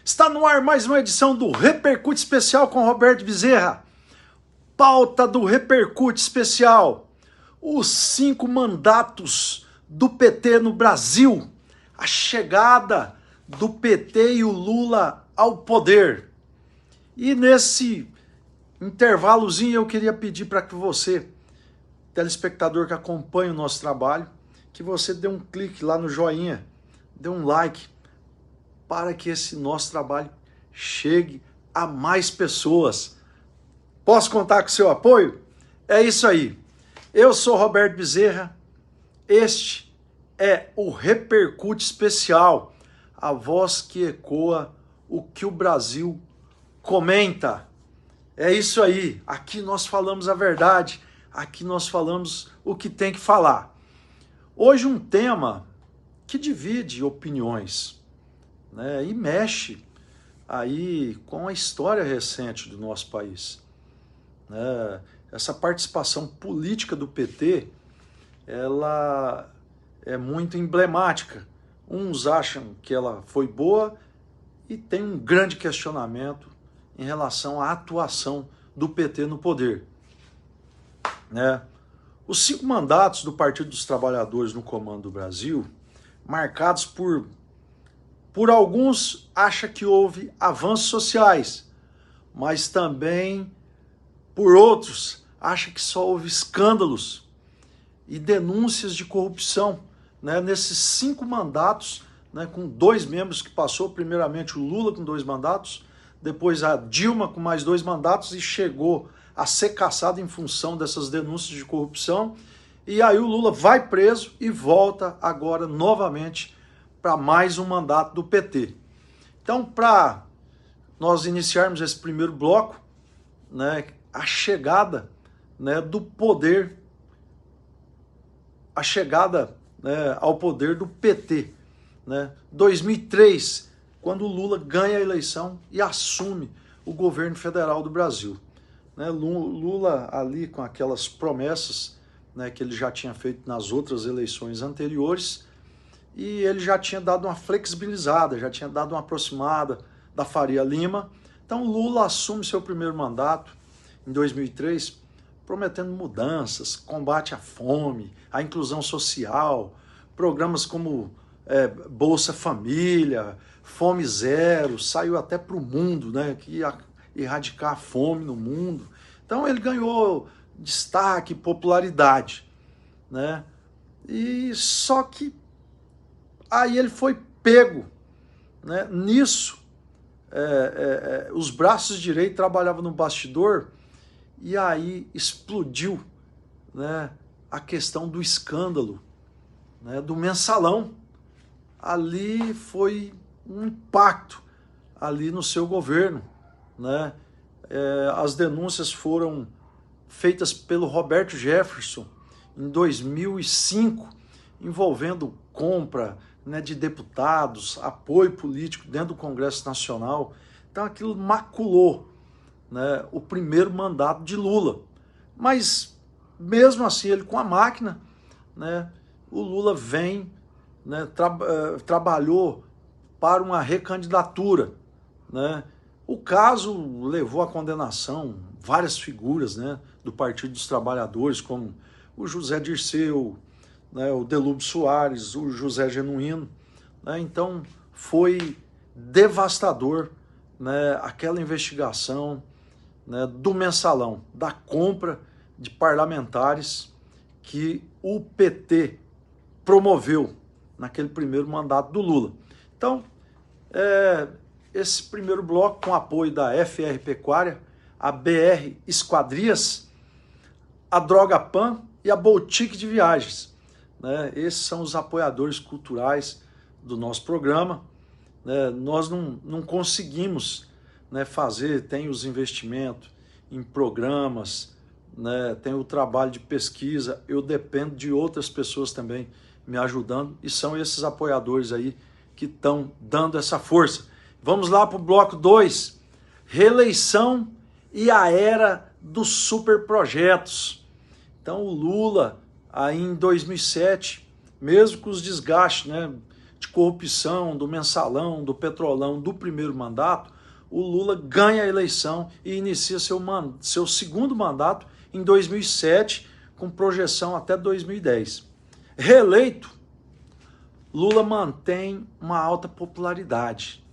Está no ar mais uma edição do Repercute Especial com Roberto Bezerra. Pauta do Repercute Especial: os 5 mandatos do PT no Brasil, a chegada do PT e o Lula ao poder. E nesse intervalozinho eu queria pedir para que você, telespectador que acompanha o nosso trabalho, que você dê um clique lá no joinha, dê um like, para que esse nosso trabalho chegue a mais pessoas. Posso contar com o seu apoio? É isso aí. Eu sou Roberto Bezerra, este é o Repercute Especial, a voz que ecoa o que o Brasil comenta. É isso aí, aqui nós falamos a verdade, aqui nós falamos o que tem que falar. Hoje um tema que divide opiniões, né, e mexe aí com a história recente do nosso país. Essa participação política do PT, ela é muito emblemática. Uns acham que ela foi boa e tem um grande questionamento em relação à atuação do PT no poder. Os 5 mandatos do Partido dos Trabalhadores no comando do Brasil, marcados por alguns, acha que houve avanços sociais, mas também por outros, acha que só houve escândalos e denúncias de corrupção, nesses 5 mandatos, com 2 membros que passou, primeiramente o Lula com 2 mandatos, depois a Dilma com mais 2 mandatos e chegou a ser caçado em função dessas denúncias de corrupção, e aí o Lula vai preso e volta agora novamente para mais um mandato do PT. Então, para nós iniciarmos esse primeiro bloco, a chegada do poder, a chegada ao poder do PT. 2003, quando o Lula ganha a eleição e assume o governo federal do Brasil. Lula ali com aquelas promessas que ele já tinha feito nas outras eleições anteriores, e ele já tinha dado uma flexibilizada, já tinha dado uma aproximada da Faria Lima. Então Lula assume seu primeiro mandato em 2003, prometendo mudanças, combate à fome, à inclusão social, programas como Bolsa Família, Fome Zero, saiu até para o mundo, que ia erradicar a fome no mundo. Então ele ganhou destaque, popularidade. E só que aí ele foi pego nisso. Os braços direitos trabalhavam no bastidor e aí explodiu a questão do escândalo, do mensalão. Ali foi um impacto ali no seu governo. As denúncias foram feitas pelo Roberto Jefferson em 2005, envolvendo compra de deputados, apoio político dentro do Congresso Nacional. Então aquilo maculou o primeiro mandato de Lula. Mas mesmo assim, ele com a máquina, o Lula vem, trabalhou para uma recandidatura. O caso levou à condenação várias figuras do Partido dos Trabalhadores, como o José Dirceu, o Delúbio Soares, o José Genuíno. Então foi devastador aquela investigação do mensalão, da compra de parlamentares que o PT promoveu naquele primeiro mandato do Lula. Então, esse primeiro bloco, com apoio da FR Pecuária, a BR Esquadrias, a Droga Pan e a Boutique de Viagens. Esses são os apoiadores culturais do nosso programa. Nós não conseguimos fazer, tem os investimentos em programas, tem o trabalho de pesquisa, eu dependo de outras pessoas também me ajudando, e são esses apoiadores aí que estão dando essa força. Vamos lá para o bloco 2, reeleição e a era dos superprojetos. Então o Lula, aí em 2007, mesmo com os desgastes de corrupção, do mensalão, do petrolão, do primeiro mandato, o Lula ganha a eleição e inicia seu segundo mandato em 2007, com projeção até 2010. Reeleito, Lula mantém uma alta popularidade,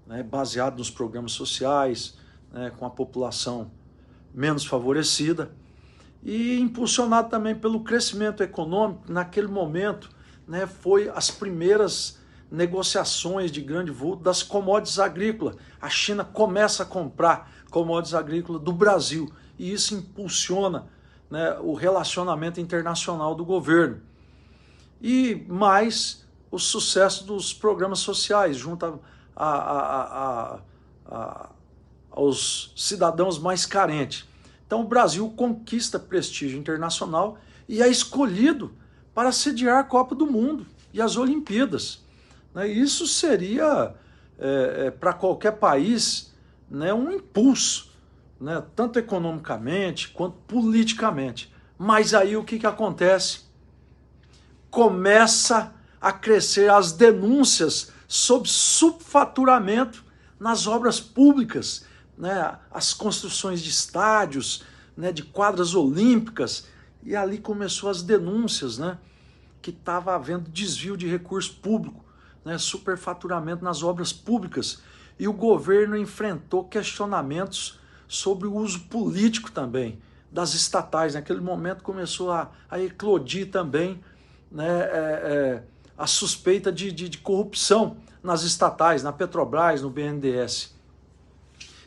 né, baseado nos programas sociais, né, com a população menos favorecida, e impulsionado também pelo crescimento econômico. Naquele momento, né, foi as primeiras negociações de grande vulto das commodities agrícolas. A China começa a comprar commodities agrícolas do Brasil, e isso impulsiona, né, o relacionamento internacional do governo. E mais o sucesso dos programas sociais, junto aos cidadãos mais carentes. Então o Brasil conquista prestígio internacional e é escolhido para sediar a Copa do Mundo e as Olimpíadas. Isso seria, para qualquer país, né, um impulso, né, tanto economicamente quanto politicamente. Mas aí o que acontece? Começa a crescer as denúncias sobre subfaturamento nas obras públicas, né, as construções de estádios, né, de quadras olímpicas, e ali começou as denúncias, né, que estava havendo desvio de recurso público, né, superfaturamento nas obras públicas, e o governo enfrentou questionamentos sobre o uso político também das estatais. Naquele momento começou a eclodir também, né, a suspeita de corrupção nas estatais, na Petrobras, no BNDES.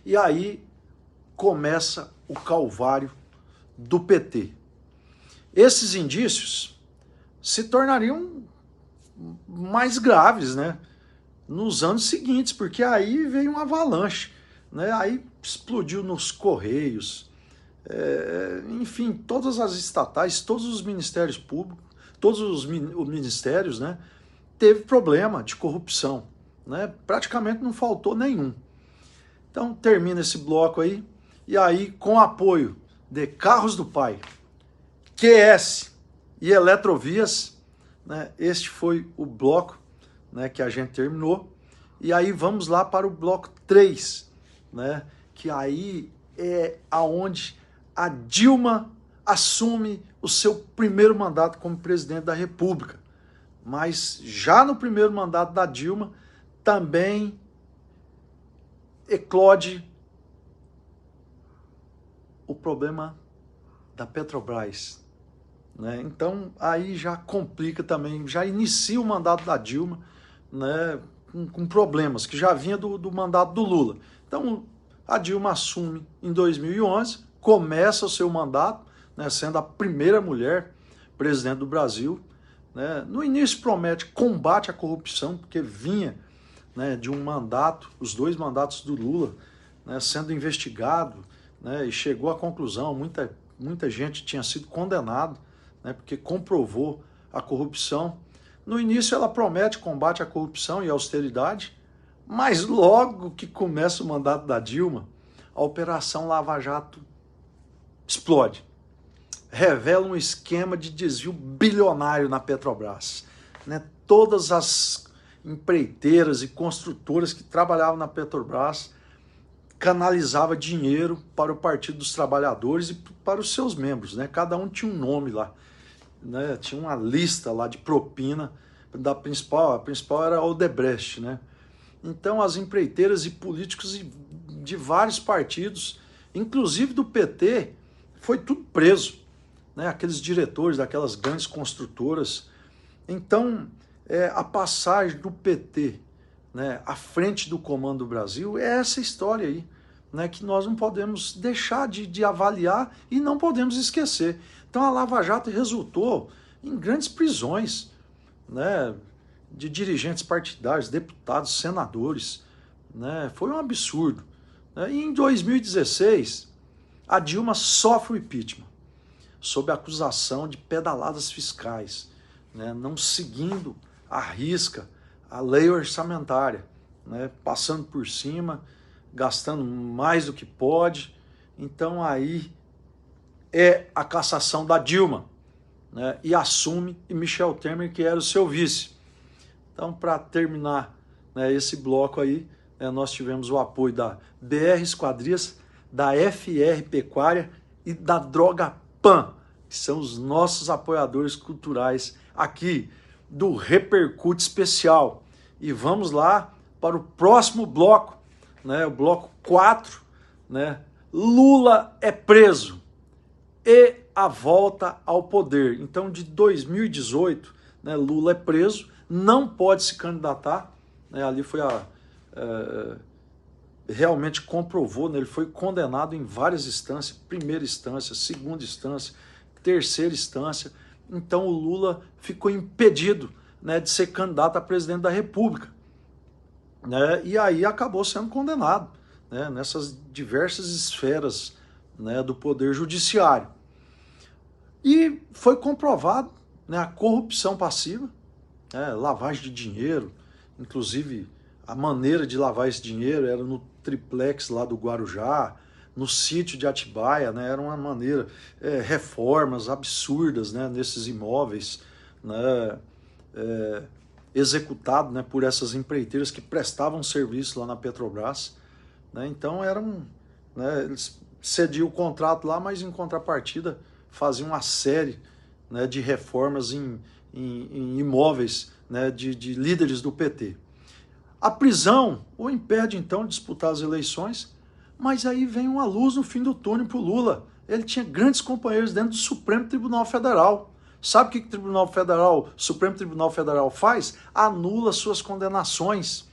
E aí começa o calvário do PT. Esses indícios se tornariam mais graves, né, nos anos seguintes, porque aí veio uma avalanche, né, aí explodiu nos Correios, enfim, todas as estatais, todos os ministérios públicos, todos os ministérios, né, teve problema de corrupção, né, praticamente não faltou nenhum. Então termina esse bloco aí, e aí com apoio de Carros do Pai, QS e Eletrovias, né, este foi o bloco, né, que a gente terminou, e aí vamos lá para o bloco 3, né, que aí é aonde a Dilma assume o seu primeiro mandato como presidente da República. Mas já no primeiro mandato da Dilma também eclode o problema da Petrobras, né? Então aí já complica também, já inicia o mandato da Dilma, né, com problemas que já vinha do mandato do Lula. Então a Dilma assume em 2011, começa o seu mandato, né, sendo a primeira mulher presidente do Brasil, né. No início promete combate à corrupção, porque vinha, né, de um mandato, os dois mandatos do Lula, né, sendo investigado, né, e chegou à conclusão, muita gente tinha sido condenado, né, porque comprovou a corrupção. No início ela promete combate à corrupção e austeridade, mas logo que começa o mandato da Dilma, a Operação Lava Jato explode. Revela um esquema de desvio bilionário na Petrobras, né? Todas as empreiteiras e construtoras que trabalhavam na Petrobras canalizavam dinheiro para o Partido dos Trabalhadores e para os seus membros, né? Cada um tinha um nome lá, né? Tinha uma lista lá de propina da principal, a principal era a Odebrecht, né? Então as empreiteiras e políticos de vários partidos, inclusive do PT, foi tudo preso, né? Aqueles diretores daquelas grandes construtoras. Então a passagem do PT, né, à frente do comando do Brasil é essa história aí, né, que nós não podemos deixar de avaliar e não podemos esquecer. Então a Lava Jato resultou em grandes prisões, né, de dirigentes partidários, deputados, senadores, né, foi um absurdo, né? E em 2016, a Dilma sofre o impeachment, sob acusação de pedaladas fiscais, né, não seguindo à risca a lei orçamentária, né, passando por cima, gastando mais do que pode. Então aí é a cassação da Dilma, né, e assume Michel Temer, que era o seu vice. Então, para terminar, né, esse bloco aí, nós tivemos o apoio da BR Esquadrias, da FR Pecuária e da Droga Pan, que são os nossos apoiadores culturais aqui do Repercute Especial. E vamos lá para o próximo bloco, né, o bloco 4, né, Lula é preso e a volta ao poder. Então, de 2018, né, Lula é preso, não pode se candidatar, né, ali foi realmente comprovou, né, ele foi condenado em várias instâncias, primeira instância, segunda instância, terceira instância. Então o Lula ficou impedido, né, de ser candidato a presidente da República, né, e aí acabou sendo condenado, né, nessas diversas esferas, né, do poder judiciário. E foi comprovado, né, a corrupção passiva, né, lavagem de dinheiro, inclusive a maneira de lavar esse dinheiro era no triplex lá do Guarujá, no sítio de Atibaia, né, era uma maneira, reformas absurdas, né, nesses imóveis, né, executado, né, por essas empreiteiras que prestavam serviço lá na Petrobras, né, então né, eles cediam o contrato lá, mas em contrapartida faziam uma série, né, de reformas em imóveis, né, de líderes do PT. A prisão o impede, então, de disputar as eleições, mas aí vem uma luz no fim do túnel para o Lula. Ele tinha grandes companheiros dentro do Supremo Tribunal Federal. Sabe o que o Supremo Tribunal Federal faz? Anula suas condenações,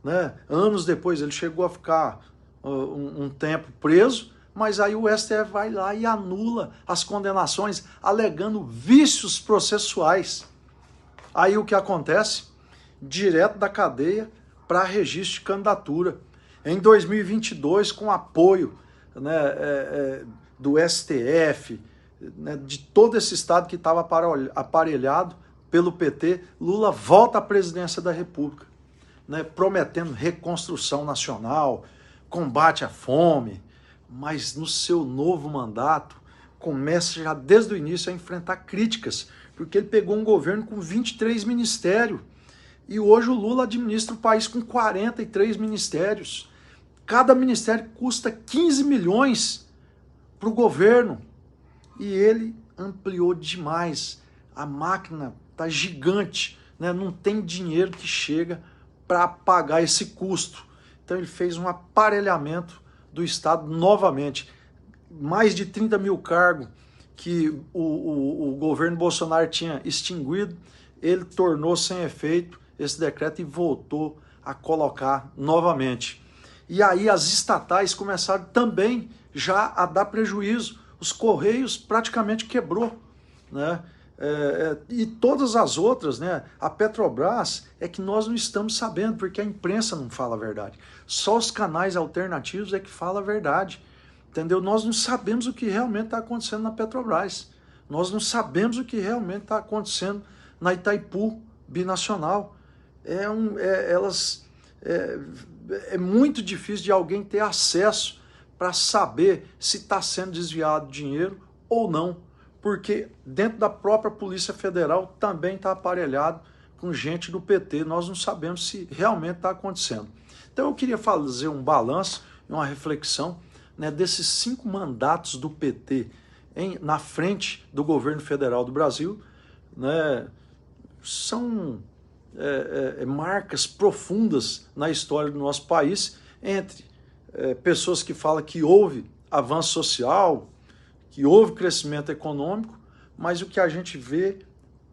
né? Anos depois ele chegou a ficar um tempo preso, mas aí o STF vai lá e anula as condenações, alegando vícios processuais. Aí o que acontece? Direto da cadeia para registro de candidatura. Em 2022, com apoio, né, do STF, né, de todo esse estado que estava aparelhado pelo PT, Lula volta à presidência da República, né, prometendo reconstrução nacional, combate à fome, mas no seu novo mandato começa já desde o início a enfrentar críticas, porque ele pegou um governo com 23 ministérios, e hoje o Lula administra o país com 43 ministérios. Cada ministério custa 15 milhões para o governo. E ele ampliou demais. A máquina está gigante, né? Não tem dinheiro que chega para pagar esse custo. Então ele fez um aparelhamento do Estado novamente. Mais de 30 mil cargos que o governo Bolsonaro tinha extinguido, ele tornou sem efeito esse decreto e voltou a colocar novamente. E aí as estatais começaram também já a dar prejuízo. Os Correios praticamente quebrou, né? E todas as outras, né? A Petrobras é que nós não estamos sabendo, porque a imprensa não fala a verdade. Só os canais alternativos é que falam a verdade, entendeu? Nós não sabemos o que realmente está acontecendo na Petrobras. Nós não sabemos o que realmente está acontecendo na Itaipu Binacional. É muito difícil de alguém ter acesso para saber se está sendo desviado dinheiro ou não, porque dentro da própria Polícia Federal também está aparelhado com gente do PT. Nós não sabemos se realmente está acontecendo. Então eu queria fazer um balanço e uma reflexão, né, desses 5 mandatos do PT na frente do governo federal do Brasil, né, são marcas profundas na história do nosso país, entre pessoas que falam que houve avanço social, que houve crescimento econômico, mas o que a gente vê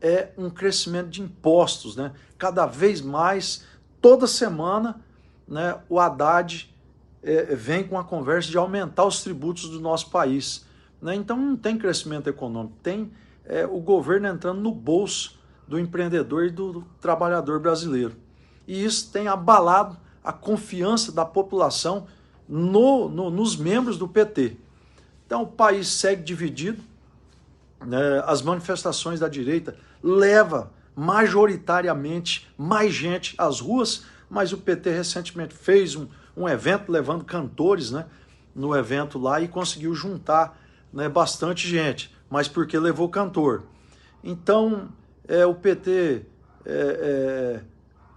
é um crescimento de impostos, né? Cada vez mais, toda semana, né, o Haddad vem com a conversa de aumentar os tributos do nosso país, né? Então não tem crescimento econômico, tem o governo entrando no bolso do empreendedor e do trabalhador brasileiro. E isso tem abalado a confiança da população nos membros do PT. Então o país segue dividido, né? As manifestações da direita levam majoritariamente mais gente às ruas, mas o PT recentemente fez um evento levando cantores, né, no evento lá, e conseguiu juntar, né, bastante gente, mas porque levou cantor. Então o PT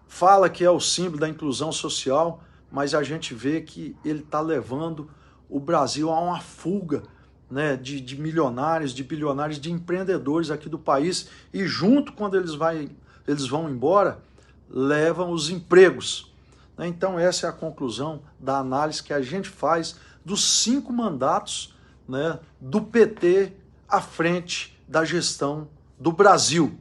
fala que é o símbolo da inclusão social, mas a gente vê que ele está levando o Brasil a uma fuga, né, de milionários, de bilionários, de empreendedores aqui do país, e junto, quando eles vão embora, levam os empregos. Então essa é a conclusão da análise que a gente faz dos 5 mandatos, né, do PT à frente da gestão do Brasil.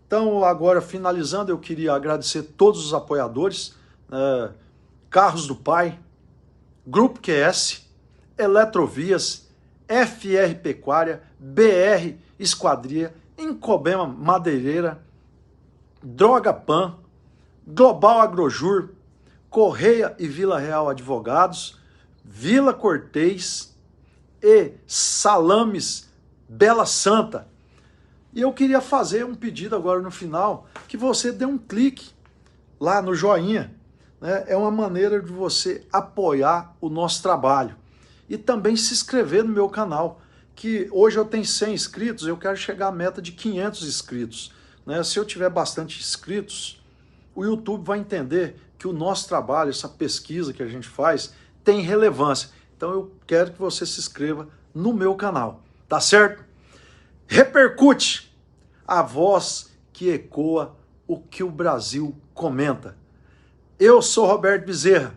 Então, agora, finalizando, eu queria agradecer todos os apoiadores, Carros do Pai, Grupo QS, Eletrovias, FR Pecuária, BR Esquadria, Incobema Madeireira, Droga Pan, Global Agrojur, Correia e Vila Real Advogados, Vila Cortês e Salames Bela Santa. E eu queria fazer um pedido agora no final, que você dê um clique lá no joinha, né? É uma maneira de você apoiar o nosso trabalho. E também se inscrever no meu canal, que hoje eu tenho 100 inscritos, eu quero chegar à meta de 500 inscritos. Né? Se eu tiver bastante inscritos, o YouTube vai entender que o nosso trabalho, essa pesquisa que a gente faz, tem relevância. Então eu quero que você se inscreva no meu canal, tá certo? Repercute, a voz que ecoa o que o Brasil comenta. Eu sou Roberto Bezerra,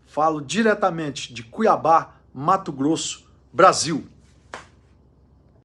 falo diretamente de Cuiabá, Mato Grosso, Brasil.